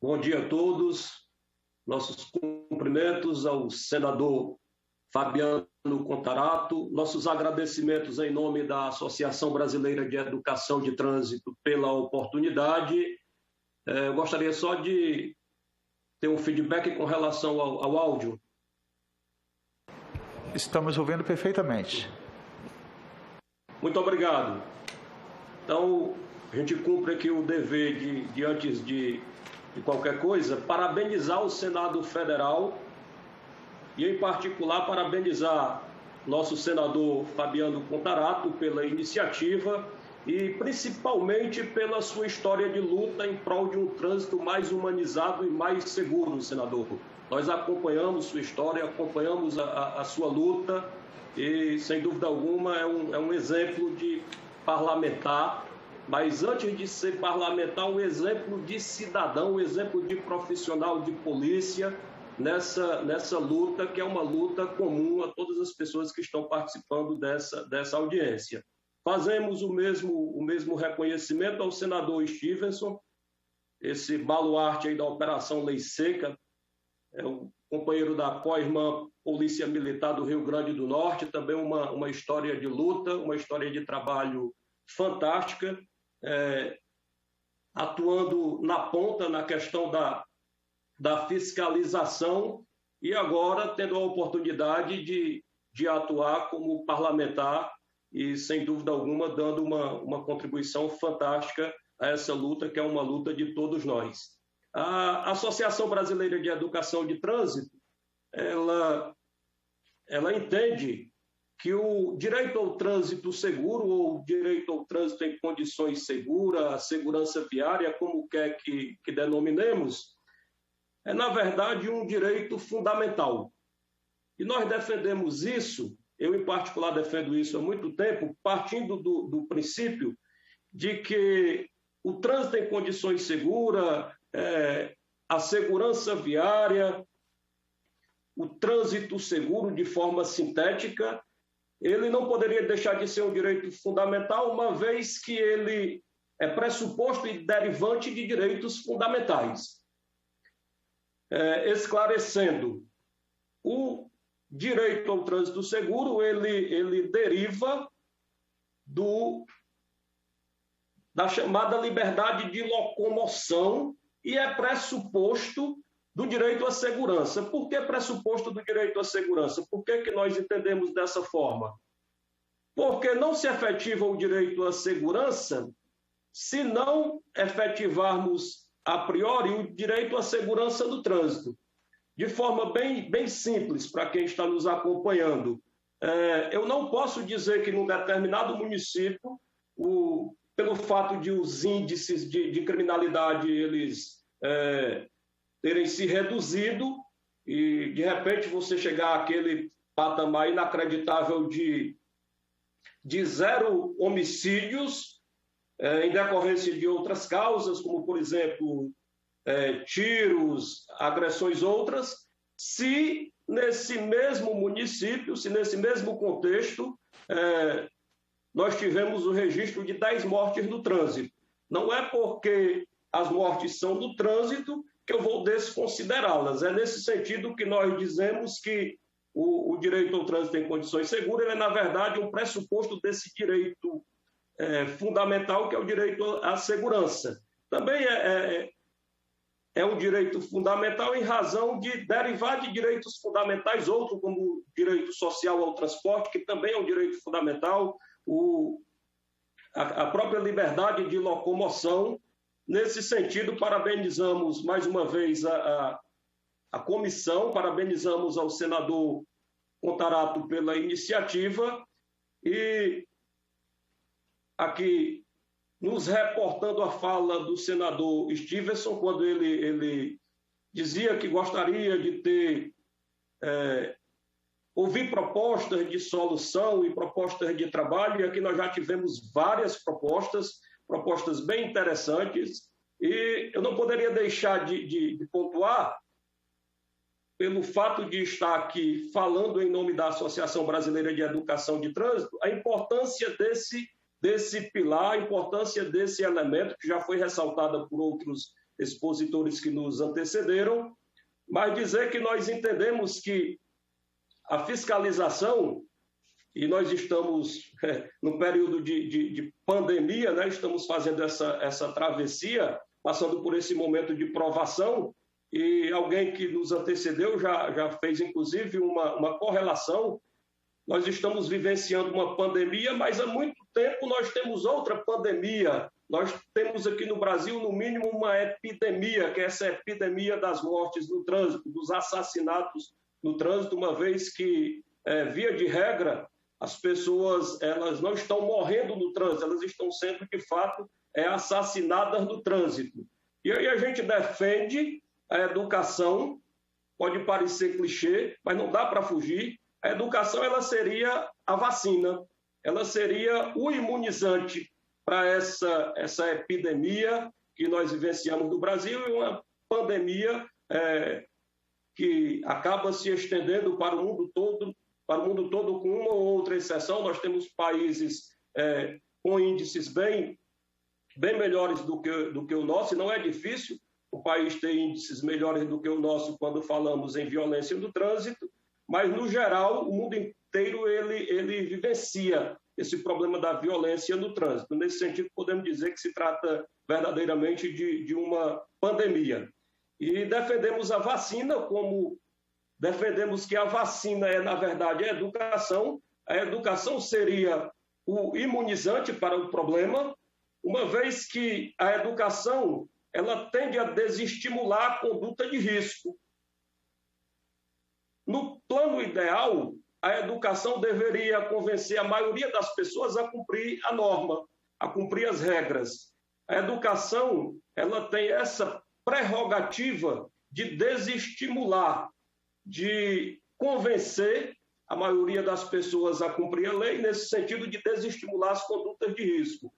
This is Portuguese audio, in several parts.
Bom dia a todos. Nossos cumprimentos ao senador Fabiano Contarato, nossos agradecimentos em nome da Associação Brasileira de Educação de Trânsito pela oportunidade. Eu gostaria só de ter um feedback com relação ao áudio. Estamos ouvindo perfeitamente. Muito obrigado. Então, a gente cumpre aqui o dever de antes de qualquer coisa, parabenizar o Senado Federal e, em particular, parabenizar nosso senador Fabiano Contarato pela iniciativa e, principalmente, pela sua história de luta em prol de um trânsito mais humanizado e mais seguro, senador. Nós acompanhamos sua história, acompanhamos a sua luta e, sem dúvida alguma, é um exemplo de parlamentar, mas antes de ser parlamentar, um exemplo de cidadão, um exemplo de profissional de polícia nessa luta, que é uma luta comum a todas as pessoas que estão participando dessa audiência. Fazemos o mesmo reconhecimento ao senador Stevenson, esse baluarte aí da Operação Lei Seca, é o companheiro da COIRMAN, Polícia Militar do Rio Grande do Norte, também uma história de luta, uma história de trabalho fantástica, atuando na ponta na questão da fiscalização e agora tendo a oportunidade de atuar como parlamentar e, sem dúvida alguma, dando uma contribuição fantástica a essa luta, que é uma luta de todos nós. A Associação Brasileira de Educação de Trânsito, ela entende que o direito ao trânsito seguro ou direito ao trânsito em condições seguras, a segurança viária, como quer que denominemos, é, na verdade, um direito fundamental. E nós defendemos isso, eu, em particular, defendo isso há muito tempo, partindo do princípio de que o trânsito em condições seguras, a segurança viária, o trânsito seguro de forma sintética, ele não poderia deixar de ser um direito fundamental, uma vez que ele é pressuposto e derivante de direitos fundamentais. Esclarecendo, o direito ao trânsito seguro, ele deriva da chamada liberdade de locomoção e é pressuposto do direito à segurança. Por que pressuposto do direito à segurança? Por que nós entendemos dessa forma? Porque não se efetiva o direito à segurança se não efetivarmos a priori o direito à segurança do trânsito. De forma bem simples, para quem está nos acompanhando, eu não posso dizer que num determinado município, pelo fato de os índices de criminalidade eles terem se reduzido e, de repente, você chegar àquele patamar inacreditável de 0 homicídios em decorrência de outras causas, como, por exemplo, tiros, agressões outras, se nesse mesmo município, se nesse mesmo contexto, nós tivemos o registro de 10 mortes no trânsito. Não é porque as mortes são do trânsito que eu vou desconsiderá-las. É nesse sentido que nós dizemos que o direito ao trânsito em condições seguras é, na verdade, um pressuposto desse direito fundamental, que é o direito à segurança. Também é um direito fundamental em razão de derivar de direitos fundamentais, outros como o direito social ao transporte, que também é um direito fundamental, a própria liberdade de locomoção. Nesse sentido, parabenizamos mais uma vez a comissão, parabenizamos ao senador Contarato pela iniciativa e aqui nos reportando a fala do senador Stevenson, quando ele dizia que gostaria de ter ouvir propostas de solução e propostas de trabalho, e aqui nós já tivemos várias propostas bem interessantes, e eu não poderia deixar de pontuar, pelo fato de estar aqui falando em nome da Associação Brasileira de Educação de Trânsito, a importância desse pilar, a importância desse elemento, que já foi ressaltada por outros expositores que nos antecederam, mas dizer que nós entendemos que a fiscalização, e nós estamos no período de pandemia, né? Estamos fazendo essa travessia, passando por esse momento de provação, e alguém que nos antecedeu já fez, inclusive, uma correlação. Nós estamos vivenciando uma pandemia, mas há muito tempo nós temos outra pandemia. Nós temos aqui no Brasil, no mínimo, uma epidemia, que é essa epidemia das mortes no trânsito, dos assassinatos no trânsito, uma vez que, via de regra, as pessoas elas não estão morrendo no trânsito, elas estão sendo, de fato, assassinadas no trânsito. E aí a gente defende a educação, pode parecer clichê, mas não dá para fugir. A educação ela seria a vacina, ela seria o imunizante para essa epidemia que nós vivenciamos no Brasil, e uma pandemia que acaba se estendendo para o mundo todo, com uma ou outra exceção. Nós temos países com índices bem melhores do que o nosso, e não é difícil o país ter índices melhores do que o nosso quando falamos em violência no trânsito, mas, no geral, o mundo inteiro ele vivencia esse problema da violência no trânsito. Nesse sentido, podemos dizer que se trata verdadeiramente de uma pandemia. E defendemos a vacina, como defendemos que a vacina na verdade, a educação. A educação seria o imunizante para o problema, uma vez que a educação ela tende a desestimular a conduta de risco. No plano ideal, a educação deveria convencer a maioria das pessoas a cumprir a norma, a cumprir as regras. A educação ela tem essa prerrogativa de desestimular, de convencer a maioria das pessoas a cumprir a lei, nesse sentido de desestimular as condutas de risco.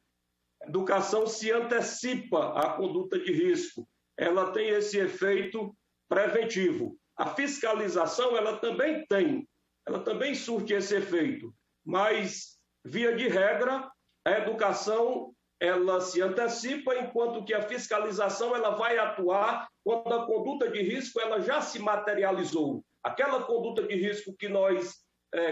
A educação se antecipa à conduta de risco, ela tem esse efeito preventivo. A fiscalização, ela também surte esse efeito, mas, via de regra, a educação, ela se antecipa, enquanto que a fiscalização, ela vai atuar quando a conduta de risco, ela já se materializou. Aquela conduta de risco que nós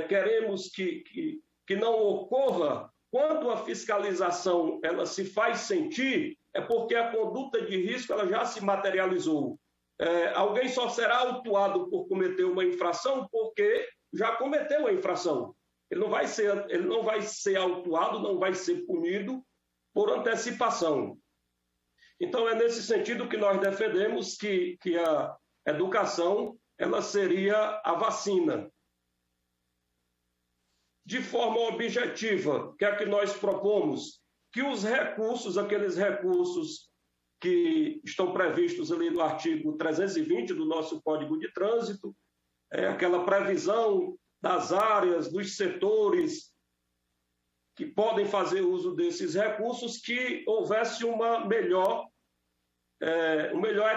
queremos que não ocorra, quando a fiscalização, ela se faz sentir, é porque a conduta de risco, ela já se materializou. Alguém só será autuado por cometer uma infração porque já cometeu a infração. Ele não vai ser autuado, não vai ser punido por antecipação. Então, é nesse sentido que nós defendemos que a educação ela seria a vacina. De forma objetiva, o que é que nós propomos? Que os recursos, aqueles recursos que estão previstos ali no artigo 320 do nosso Código de Trânsito, aquela previsão das áreas, dos setores que podem fazer uso desses recursos, que houvesse um melhor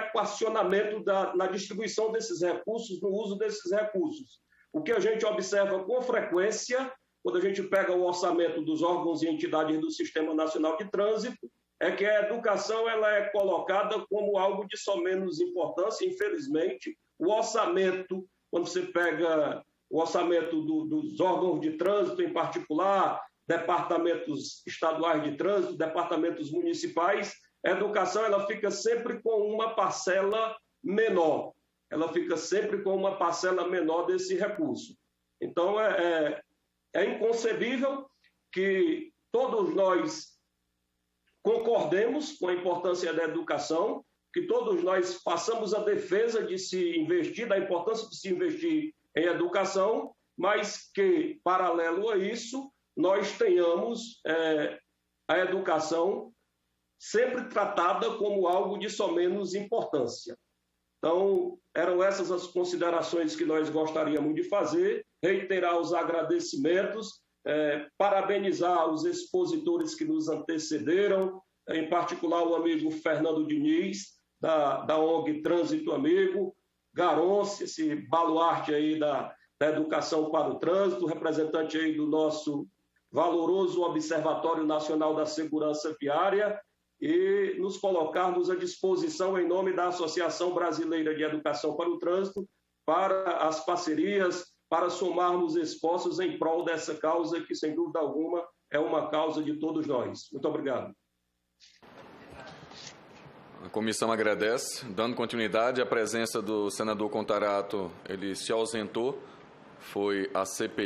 equacionamento na distribuição desses recursos, no uso desses recursos. O que a gente observa com frequência, quando a gente pega o orçamento dos órgãos e entidades do Sistema Nacional de Trânsito, é que a educação ela é colocada como algo de só menos importância. Infelizmente, o orçamento, quando você pega o orçamento dos órgãos de trânsito em particular, departamentos estaduais de trânsito, departamentos municipais, a educação ela fica sempre com uma parcela menor. Ela fica sempre com uma parcela menor desse recurso. Então, é inconcebível que todos nós concordemos com a importância da educação, que todos nós façamos a defesa de se investir, da importância de se investir em educação, mas que, paralelo a isso, nós tenhamos a educação sempre tratada como algo de só menos importância. Então, eram essas as considerações que nós gostaríamos de fazer, reiterar os agradecimentos, parabenizar os expositores que nos antecederam, em particular o amigo Fernando Diniz, da ONG Trânsito Amigo, Garonce, esse baluarte aí da educação para o trânsito, representante aí do nosso valoroso Observatório Nacional da Segurança Viária, e nos colocarmos à disposição em nome da Associação Brasileira de Educação para o Trânsito para as parcerias, para somarmos esforços em prol dessa causa que, sem dúvida alguma, é uma causa de todos nós. Muito obrigado. A comissão agradece. Dando continuidade, a presença do senador Contarato, ele se ausentou, foi a CPI.